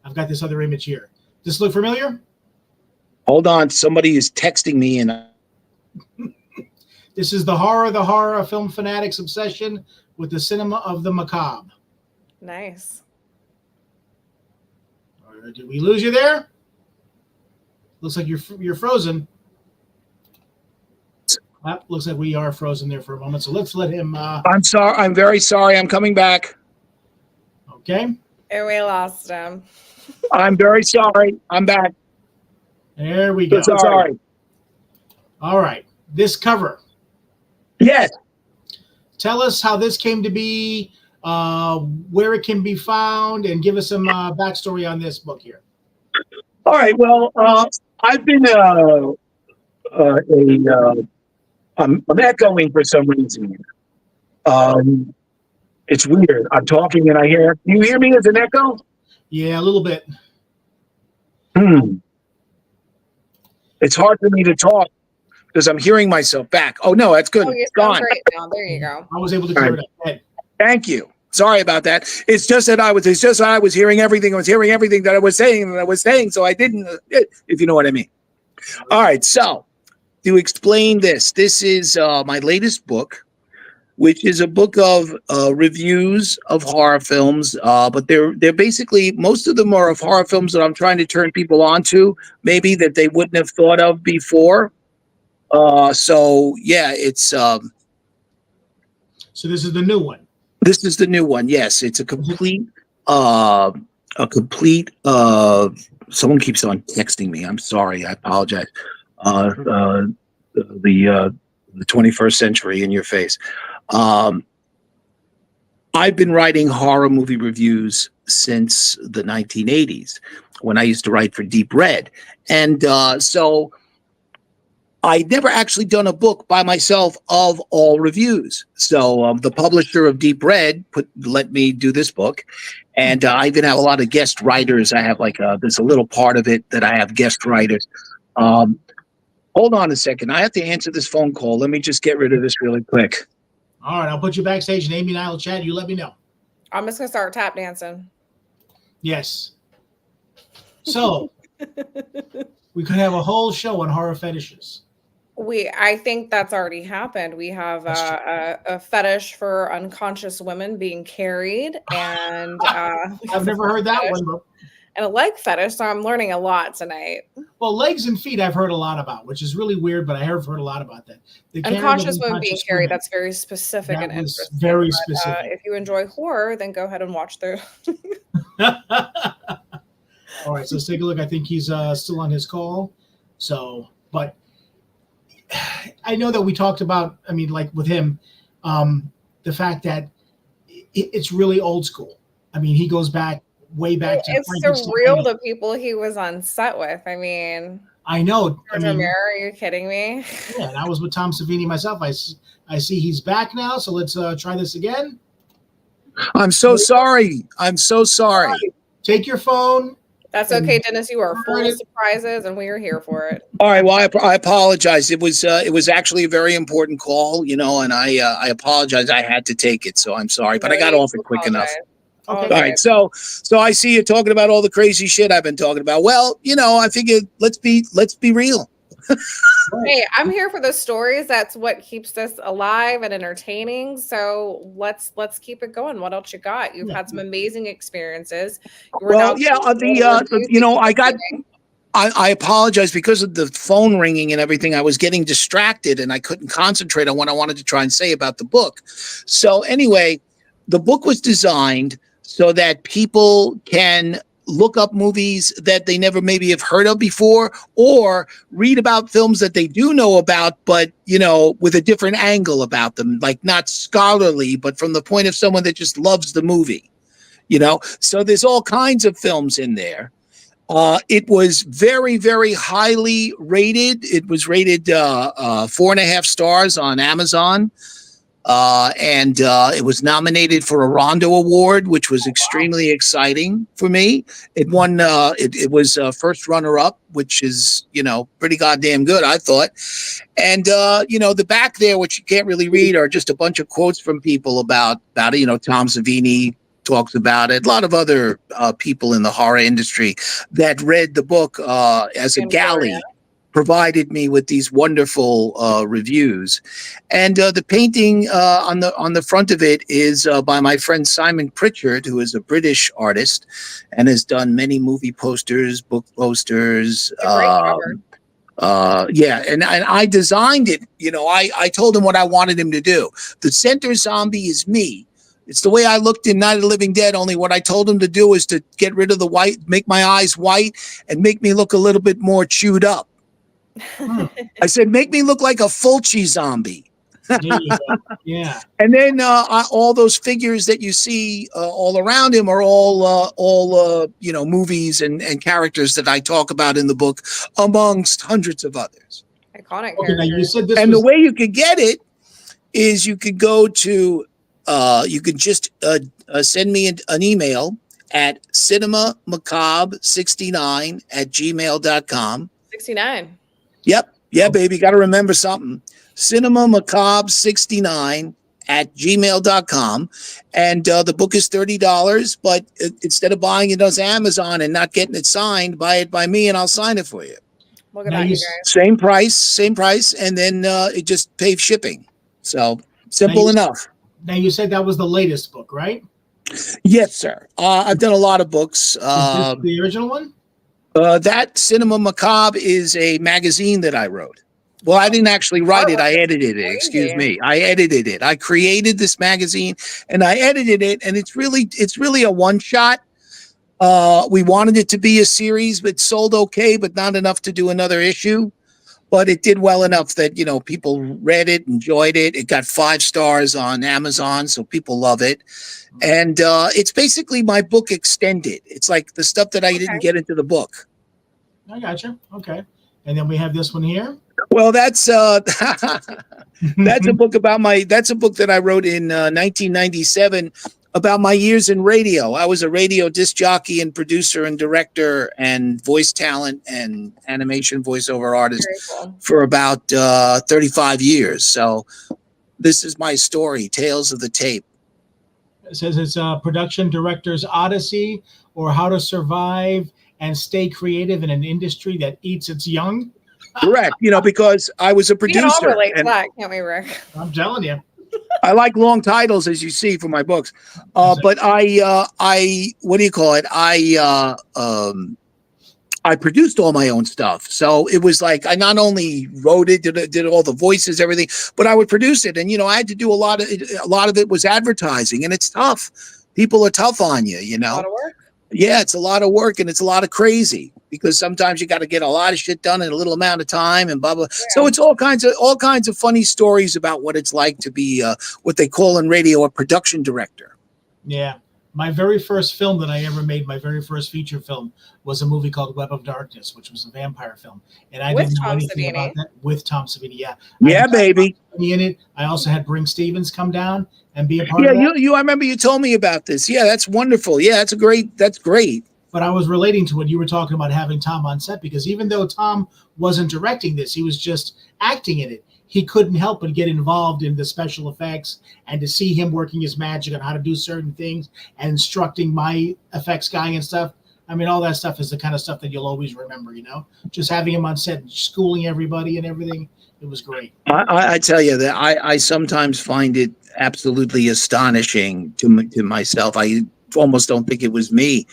I've got this other image here. Does this look familiar? Hold on, somebody is texting me, and this is the horror film fanatics' obsession with the cinema of the macabre. Nice. Did we lose you there? Looks like you're frozen. Looks like we are frozen there for a moment. So let's let him. I'm sorry. I'm very sorry. I'm coming back. Okay. And we lost him. I'm very sorry. I'm back. There we go. Sorry. All right. This cover. Yes. Tell us how this came to be, where it can be found, and give us some backstory on this book here. All right. Well, I've been I'm echoing for some reason. It's weird. I'm talking and I hear. Do you hear me as an echo? Yeah, a little bit. It's hard for me to talk because I'm hearing myself back. Oh no, that's good. Oh, you It's sound gone. great now. There you go. I was able to clear it up. Thank you. Sorry about that. It's just that I was hearing everything. I was hearing everything that I was saying, so I didn't, if you know what I mean. All right. So to explain this is my latest book, which is a book of reviews of horror films. But they're basically, most of them are of horror films that I'm trying to turn people onto, maybe that they wouldn't have thought of before. So yeah, it's. So this is the new one. This is the new one. Yes, it's a complete. Someone keeps on texting me. I'm sorry. I apologize. The 21st century in your face. I've been writing horror movie reviews since the 1980s when I used to write for Deep Red. And so I never actually done a book by myself of all reviews. So the publisher of Deep Red let me do this book. And I even have a lot of guest writers. I have there's a little part of it that I have guest writers. Hold on a second. I have to answer this phone call. Let me just get rid of this really quick. All right, I'll put you backstage and Amy and I will chat. You let me know. I'm just going to start tap dancing. Yes. So we could have a whole show on horror fetishes. I think that's already happened. We have a fetish for unconscious women being carried, and I've never heard that one. But... and a leg fetish, so I'm learning a lot tonight. Well, legs and feet I've heard a lot about, which is really weird, but I have heard a lot about that. Unconscious women being carried, that's very specific and interesting. Very specific. If you enjoy horror, then go ahead and watch the... All right, so let's take a look. I think he's still on his call. So, but I know that we talked about, I mean, like with him, the fact that it's really old school. I mean, he goes back way back to... It's surreal, the people he was on set with. I mean... I know. George Romero, are you kidding me? Yeah, and I was with Tom Savini myself. I see he's back now, so let's try this again. I'm so sorry. I'm so sorry. Take your phone. That's okay, Dennis. You are full of surprises, and we are here for it. All right. Well, I apologize. It was actually a very important call, and I apologize. I had to take it, so I'm sorry, but I got off it quick enough. Okay. All right. So I see you talking about all the crazy shit I've been talking about. Well, I figured let's be real. Hey, I'm here for the stories. That's what keeps us alive and entertaining. So let's keep it going. What else you got? You've had some amazing experiences. I apologize because of the phone ringing and everything. I was getting distracted and I couldn't concentrate on what I wanted to try and say about the book. So anyway, the book was designed so that people can look up movies that they never maybe have heard of before, or read about films that they do know about, but, with a different angle about them, like not scholarly, but from the point of someone that just loves the movie, So there's all kinds of films in there. It was very, very highly rated. It was rated 4.5 stars on Amazon. And it was nominated for a Rondo Award, which was extremely exciting for me. It won, it was first runner-up, which is, pretty goddamn good, I thought. And, the back there, which you can't really read, are just a bunch of quotes from people about it. Tom Savini talks about it. A lot of other people in the horror industry that read the book as a galley provided me with these wonderful reviews. And the painting on the front of it is by my friend Simon Pritchard, who is a British artist and has done many movie posters, book posters. And I designed it. I told him what I wanted him to do. The center zombie is me. It's the way I looked in Night of the Living Dead, only what I told him to do is to get rid of the white, make my eyes white, and make me look a little bit more chewed up. I said, make me look like a Fulci zombie. Yeah. And then all those figures that you see all around him are all movies and characters that I talk about in the book, amongst hundreds of others. Iconic Okay, now you characters. said this And was the way you could get it is you could go to, you could just send me an email at cinemamacabre69@gmail.com. 69. Yep. Yeah, baby. Got to remember something. cinemamacabre69@gmail.com. And the book is $30. But instead of buying it on Amazon and not getting it signed, buy it by me and I'll sign it for you. Look at Now that, you you guys. Same price. And then it just pays shipping. So simple enough. Now you said that was the latest book, right? Yes, sir. I've done a lot of books. Is this the original one? That Cinema Macabre is a magazine that I wrote. Well, I didn't actually write it. I edited it. Excuse me. I edited it. I created this magazine and I edited it. And it's really a one shot. We wanted it to be a series, but it sold okay, but not enough to do another issue. But it did well enough that, people read it, enjoyed it. It got 5 stars on Amazon, so people love it. And it's basically my book extended. It's like the stuff that I didn't get into the book. I gotcha. Okay. And then we have this one here. Well, that's that's a book that I wrote in 1997 about my years in radio. I was a radio disc jockey and producer and director and voice talent and animation voiceover artist for about 35 years. So this is my story, Tales of the Tape. It says it's a production director's odyssey, or how to survive and stay creative in an industry that eats its young. Correct. Because I was a producer. We can all relate to that, can't we, Rick? I'm telling you. I like long titles, as you see, for my books. But I what do you call it? I produced all my own stuff. So it was like I not only wrote it, did all the voices, everything, but I would produce it. And, I had to do a lot of it was advertising, and it's tough. People are tough on you, A lot of work. Yeah, it's a lot of work and it's a lot of crazy because sometimes you got to get a lot of shit done in a little amount of time and blah, blah. Yeah. So it's all kinds of funny stories about what it's like to be what they call in radio a production director. Yeah. My very first film that I ever made, my very first feature film, was a movie called Web of Darkness, which was a vampire film. And I didn't know anything about that. With Tom Savini, yeah. Yeah, baby. In it. I also had Bring Stevens come down and be a part of that. I remember you told me about this. Yeah, that's wonderful. Yeah, that's great. But I was relating to what you were talking about having Tom on set, because even though Tom wasn't directing this, he was just acting in it. He couldn't help but get involved in the special effects, and to see him working his magic on how to do certain things and instructing my effects guy and stuff. I mean, all that stuff is the kind of stuff that you'll always remember, just having him on set, schooling everybody and everything. It was great. I tell you that I sometimes find it absolutely astonishing to myself. I almost don't think it was me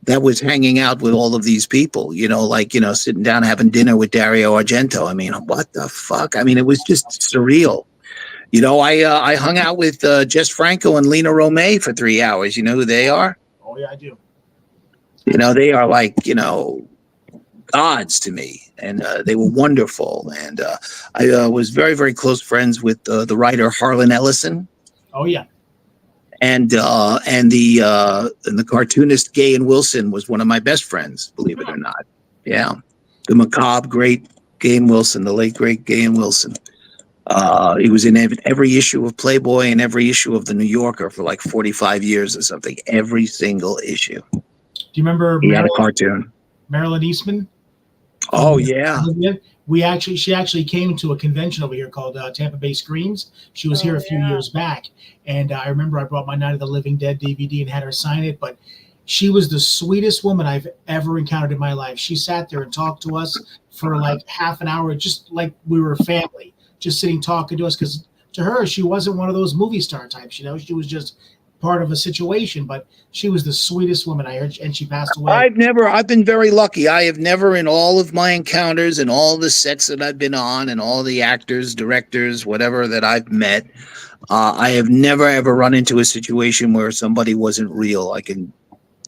that was hanging out with all of these people, sitting down having dinner with Dario Argento. I mean, what the fuck? I mean, it was just surreal. I hung out with Jess Franco and Lena Romay for 3 hours. You know who they are? Oh, yeah, I do. They are like, gods to me, and they were wonderful. And I was very, very close friends with the writer Harlan Ellison. Oh, yeah. And the cartoonist Gahan Wilson was one of my best friends, believe it or not. Yeah, the macabre great Gahan Wilson, the late great Gahan Wilson. He was in every issue of Playboy and every issue of the New Yorker for like 45 years or something. Every single issue. Do you remember? He had a cartoon. Marilyn Eastman. Oh yeah. She actually came to a convention over here called Tampa Bay Screams. She was here a few years back, and I remember I brought my Night of the Living Dead DVD and had her sign it. But she was the sweetest woman I've ever encountered in my life. She sat there and talked to us for like half an hour, just like we were family, just sitting talking to us. Because to her, she wasn't one of those movie star types. She was just part of a situation, but she was the sweetest woman I heard, and she passed away. I've been very lucky. I have never, in all of my encounters and all the sets that I've been on and all the actors, directors, whatever that I've met, I have never ever run into a situation where somebody wasn't real. I can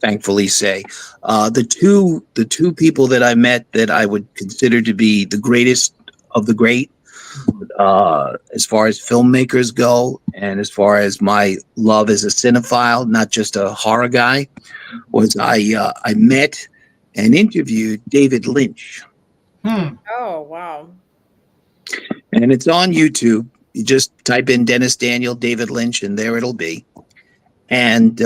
thankfully say the two people that I met that I would consider to be the greatest of the great, as far as filmmakers go, and as far as my love as a cinephile, not just a horror guy, was I met and interviewed David Lynch. Oh, wow. And it's on YouTube. You just type in Dennis Daniel, David Lynch, and there it'll be. And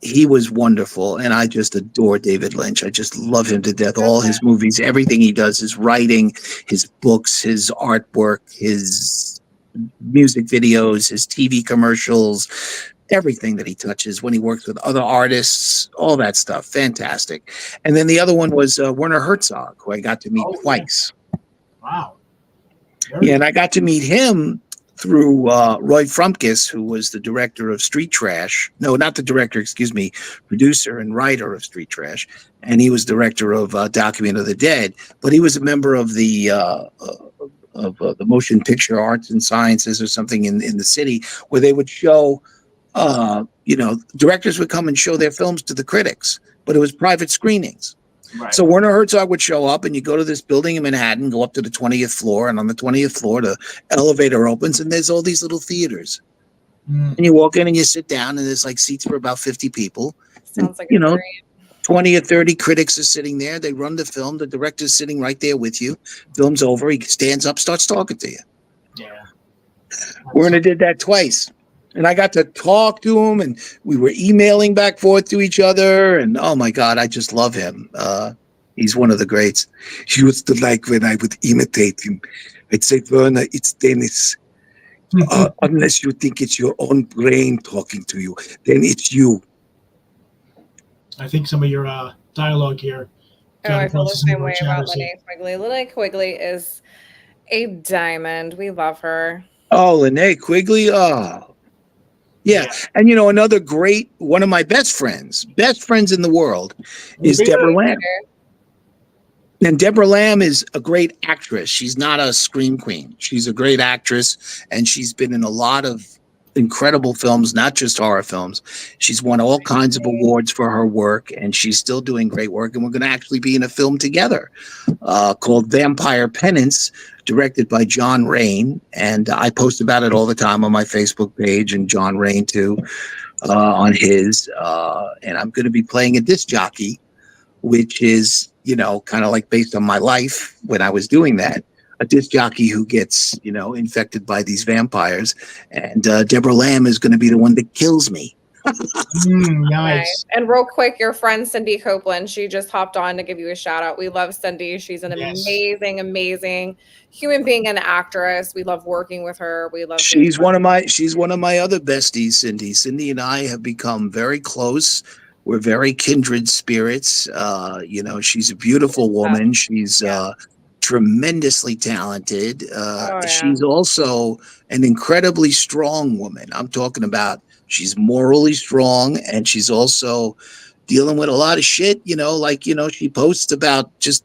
he was wonderful. And I just adore David Lynch. I just love him to death. All his movies, everything he does, his writing, his books, his artwork, his music videos, his TV commercials, everything that he touches when he works with other artists, all that stuff. Fantastic. And then the other one was Werner Herzog, who I got to meet twice. Wow. Yeah, and I got to meet him through Roy Frumkes, who was the director of Street Trash. No, not the director, excuse me, producer and writer of Street Trash. And he was director of Document of the Dead. But he was a member of the Motion Picture Arts and Sciences or something in the city, where they would show, directors would come and show their films to the critics, but it was private screenings. Right. So Werner Herzog would show up, and you go to this building in Manhattan, go up to the 20th floor, and on the 20th floor, the elevator opens, and there's all these little theaters. And you walk in and you sit down, and there's like seats for about 50 people. Sounds like 20 or 30 critics are sitting there. They run the film. The director's sitting right there with you. Film's over. He stands up, starts talking to you. Yeah. Werner did that twice. And I got to talk to him, and we were emailing back and forth to each other. And oh my God, I just love him. He's one of the greats. He used to like when I would imitate him. I'd say, Werner, it's Dennis. Unless you think it's your own brain talking to you, then it's you. I think some of your dialogue here. I feel the same way about Linnea Quigley. Linnea Quigley is a diamond. We love her. Oh, Linnea Quigley. Oh. Yeah. And, another great, one of my best friends in the world is Deborah Lamb. And Deborah Lamb is a great actress. She's not a scream queen. She's a great actress, and she's been in a lot of incredible films, not just horror films. She's won all kinds of awards for her work, and she's still doing great work. And we're going to actually be in a film together called Vampire Penance, directed by John Rain. And I post about it all the time on my Facebook page, and John Rain too on his. And I'm going to be playing a disc jockey, which is, kind of like based on my life when I was doing that. A disc jockey who gets, infected by these vampires. And Deborah Lamb is going to be the one that kills me. Nice. And real quick, your friend Cindy Copeland, she just hopped on to give you a shout out. We love Cindy. She's an amazing human being and actress. We love working with her. We love. She's one of my other besties, Cindy. Cindy and I have become very close. We're very kindred spirits. She's a beautiful woman. She's tremendously talented. She's also an incredibly strong woman. I'm talking about she's morally strong, and she's also dealing with a lot of shit, she posts about just,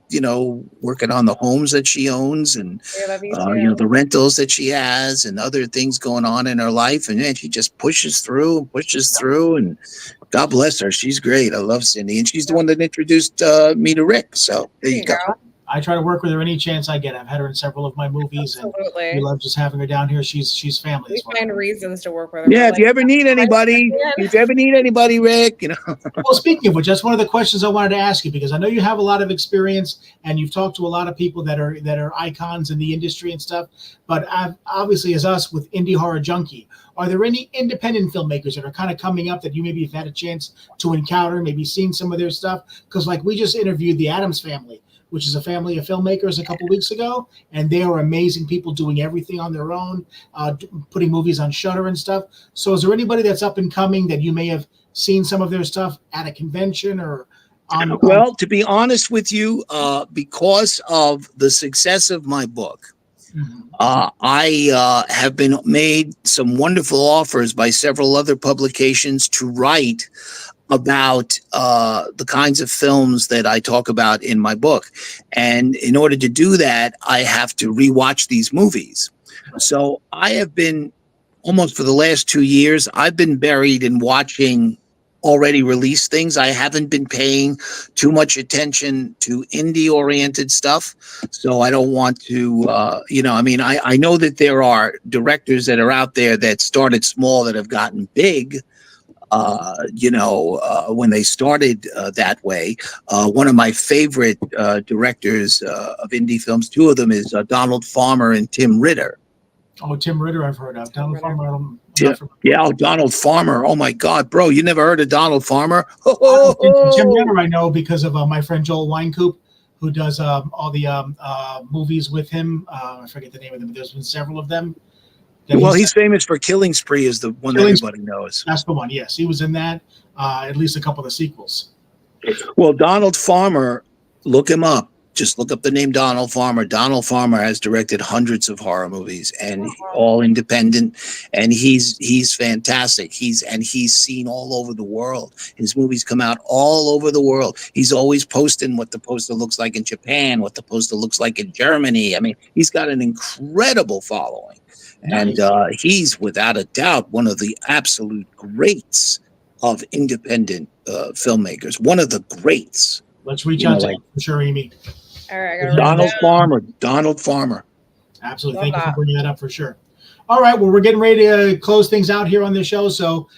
working on the homes that she owns and, the rentals that she has and other things going on in her life. And man, she just pushes through, and God bless her. She's great. I love Cindy. And she's the one that introduced me to Rick. So there you go. I try to work with her any chance I get. I've had her in several of my movies, and we love just having her down here. She's family. We find reasons to work with her. Yeah, if you ever need anybody, Rick, Well, speaking of which, that's one of the questions I wanted to ask you, because I know you have a lot of experience and you've talked to a lot of people that are icons in the industry and stuff. But obviously, as us with Indie Horror Junkie, are there any independent filmmakers that are kind of coming up that you maybe have had a chance to encounter, maybe seen some of their stuff? Because like we just interviewed the Addams Family, which is a family of filmmakers a couple weeks ago, and they are amazing people doing everything on their own, putting movies on Shudder and stuff. So is there anybody that's up and coming that you may have seen some of their stuff at a convention or on? Well, to be honest with you, because of the success of my book, I have been made some wonderful offers by several other publications to write about the kinds of films that I talk about in my book. And in order to do that, I have to rewatch these movies. So I have been, almost for the last 2 years, I've been buried in watching already released things. I haven't been paying too much attention to indie-oriented stuff. So I don't want to, I know that there are directors that are out there that started small that have gotten big. when they started that way. One of my favorite directors of indie films, two of them, is Donald Farmer and Tim Ritter. Oh, Tim Ritter, I've heard of. Donald Farmer. Donald Farmer. Oh my God, bro, you never heard of Donald Farmer? Tim Ritter, I know because of my friend Joel Weinkoop, who does all the movies with him. I forget the name of them, but there's been several of them. Well, he's famous for Killing Spree, is the one that everybody knows. That's the one. Yes, he was in that. At least a couple of the sequels. Well, Donald Farmer, look him up. Just look up the name Donald Farmer. Donald Farmer has directed hundreds of horror movies, and all independent. And he's fantastic. He's seen all over the world. His movies come out all over the world. He's always posting what the poster looks like in Japan, what the poster looks like in Germany. I mean, he's got an incredible following. Nice. And he's without a doubt one of the absolute greats of independent filmmakers. One of the greats. Let's reach out to him for sure, Amy. All right, Donald Farmer. Absolutely. Thank you for bringing that up for sure. All right. Well, we're getting ready to close things out here on the show. So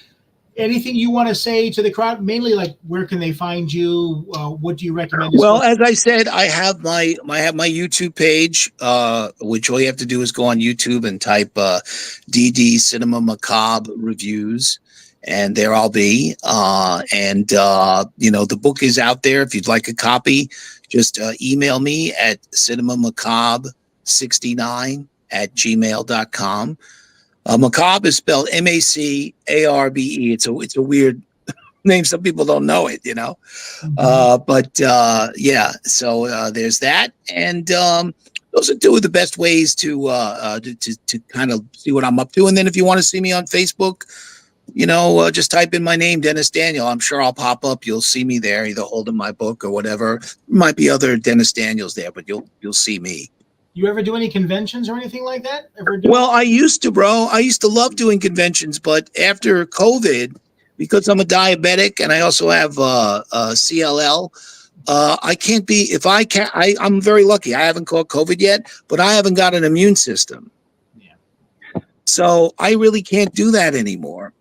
anything you want to say to the crowd, mainly like where can they find you? What do you recommend? Well, as I said, I have my YouTube page, which all you have to do is go on YouTube and type DD Cinema Macabre Reviews, and there I'll be. The book is out there. If you'd like a copy, just email me at cinemamacabre69@gmail.com. Macabre is spelled MACARBE. It's a weird name. Some people don't know it, So there's that, and those are two of the best ways to kind of see what I'm up to. And then if you want to see me on Facebook, just type in my name, Dennis Daniel. I'm sure I'll pop up. You'll see me there, either holding my book or whatever. Might be other Dennis Daniels there, but you'll see me. You ever do any conventions or anything like that? Well, I used to, bro. I used to love doing conventions, but after COVID, because I'm a diabetic and I also have CLL, I can't be. If I can, I'm very lucky. I haven't caught COVID yet, but I haven't got an immune system. Yeah. So I really can't do that anymore.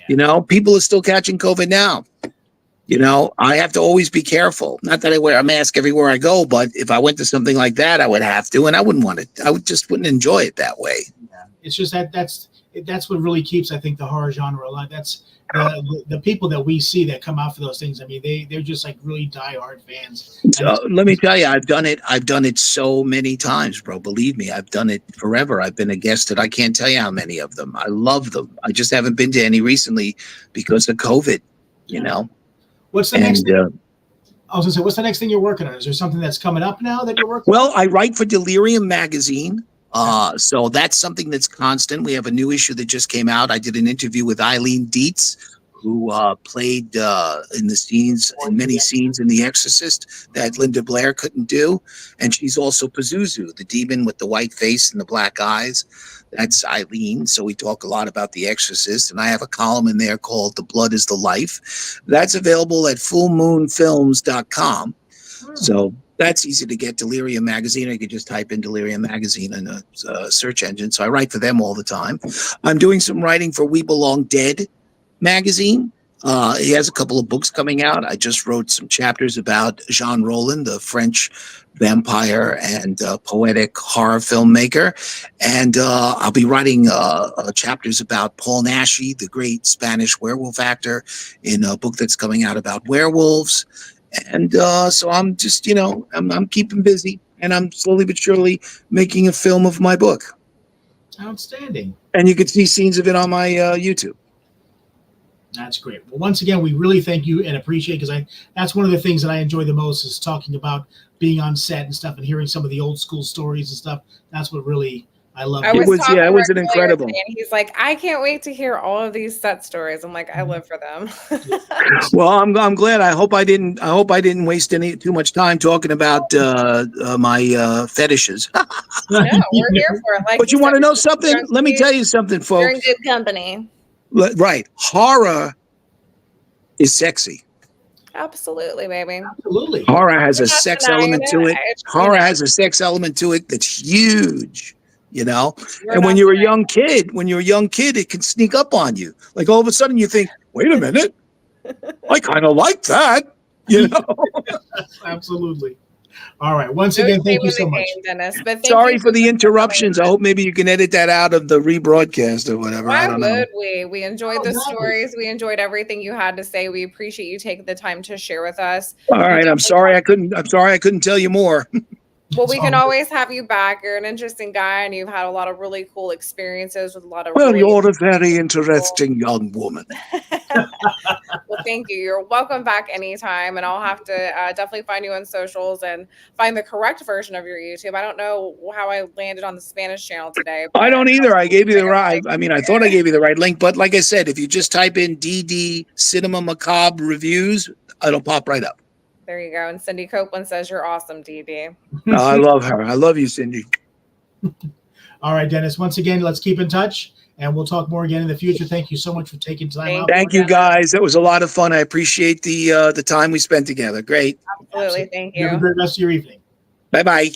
Yeah. People are still catching COVID now. I have to always be careful. Not that I wear a mask everywhere I go, but if I went to something like that, I would have to, and I wouldn't want it. I wouldn't enjoy it that way. Yeah. It's just that's what really keeps, I think, the horror genre alive. That's the people that we see that come out for those things. I mean, they're just like really diehard fans. Let me tell you, I've done it so many times, bro. Believe me, I've done it forever. I've been a guest at I can't tell you how many of them. I love them. I just haven't been to any recently because of COVID. What's the next thing? I was gonna say, what's the next thing you're working on? Is there something that's coming up now that you're working on? Well, I write for Delirium magazine. So that's something that's constant. We have a new issue that just came out. I did an interview with Eileen Dietz, who played in many scenes in The Exorcist that Linda Blair couldn't do. And she's also Pazuzu, the demon with the white face and the black eyes. That's Eileen. So we talk a lot about The Exorcist. And I have a column in there called The Blood is the Life. That's available at fullmoonfilms.com. So that's easy to get. Delirium magazine. Or you could just type in Delirium magazine in a search engine. So I write for them all the time. I'm doing some writing for We Belong Dead magazine. He has a couple of books coming out. I just wrote some chapters about Jean Rollin, the French vampire and poetic horror filmmaker. And I'll be writing chapters about Paul Naschy, the great Spanish werewolf actor, in a book that's coming out about werewolves. And so I'm just, I'm keeping busy, and I'm slowly but surely making a film of my book. Outstanding. And you can see scenes of it on my YouTube. That's great. Well, once again, we really thank you and appreciate, because that's one of the things that I enjoy the most is talking about being on set and stuff and hearing some of the old school stories and stuff. That's what really I love. It was an incredible. And he's like, I can't wait to hear all of these set stories. I'm like, I live for them. Well, I'm glad. I hope I didn't waste too much time talking about my fetishes. No, we're here for it. Like, but you want to know something? Let me tell you something, folks. You're in good company. Right. Horror is sexy. Absolutely, baby. Absolutely. Horror has a sex element to it. Horror has a sex element to it that's huge. you know. And when you're a young kid, it can sneak up on you. Like all of a sudden you think, wait a minute, I kind of like that, you know. Absolutely. All right. Once again, thank you so much, Dennis. But sorry for the interruptions. I hope maybe you can edit that out of the rebroadcast or whatever. Why I don't know. we enjoyed the stories. We enjoyed everything you had to say. We appreciate you taking the time to share with us. All right. I'm sorry I couldn't tell you more. Well, we can always have you back. You're an interesting guy, and you've had a lot of really cool experiences with a lot of. Well, you're a very interesting young woman. Well, thank you. You're welcome back anytime, and I'll have to definitely find you on socials and find the correct version of your YouTube. I don't know how I landed on the Spanish channel today. I don't either. I gave you the right. I mean, I thought I gave you the right link, but like I said, if you just type in DD Cinema Macabre Reviews, it'll pop right up. There you go. And Cindy Copeland says you're awesome, DD. I love her. I love you, Cindy. All right, Dennis. Once again, let's keep in touch, and we'll talk more again in the future. Thank you so much for taking time out. Thank you, guys. It was a lot of fun. I appreciate the time we spent together. Great. Absolutely. Thank you. Have a great rest of your evening. Bye-bye.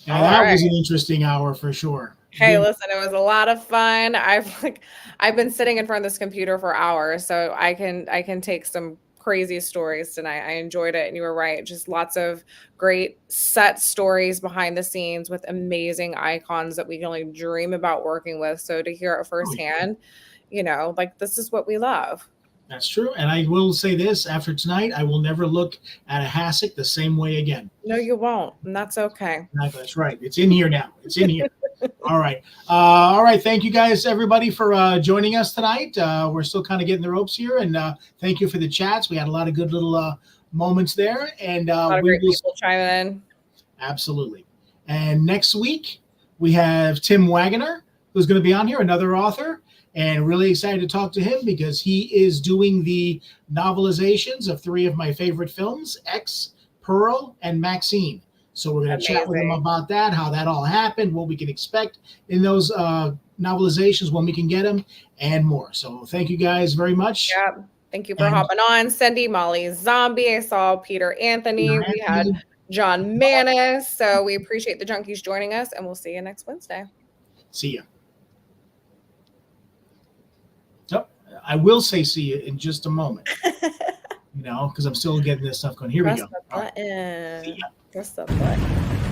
And that was an interesting hour for sure. Hey, listen, it was a lot of fun. I've been sitting in front of this computer for hours, so I can take some crazy stories tonight. I enjoyed it, and you were right. Just lots of great set stories behind the scenes with amazing icons that we can only dream about working with. So to hear it firsthand, you know, like this is what we love. That's true. And I will say this, after tonight, I will never look at a hassock the same way again. No, you won't. And that's okay. That's right. It's in here now. It's in here. All right. All right. Thank you guys, everybody, for joining us tonight. We're still kind of getting the ropes here. And thank you for the chats. We had a lot of good little moments there. And a lot of great people chiming in. Absolutely. And next week, we have Tim Wagoner, who's going to be on here, another author. And really excited to talk to him because he is doing the novelizations of 3 of my favorite films, X, Pearl, and Maxine. So we're going to chat with him about that, how that all happened, what we can expect in those novelizations when we can get them, and more. So thank you guys very much. Yeah. Thank you for hopping on. Cindy, Molly Zombie. I saw Peter Anthony. We had John Manis. So we appreciate the Junkies joining us, and we'll see you next Wednesday. See ya. I will say see you in just a moment, you know, because I'm still getting this stuff going. Here we go. Press the button. Press the button.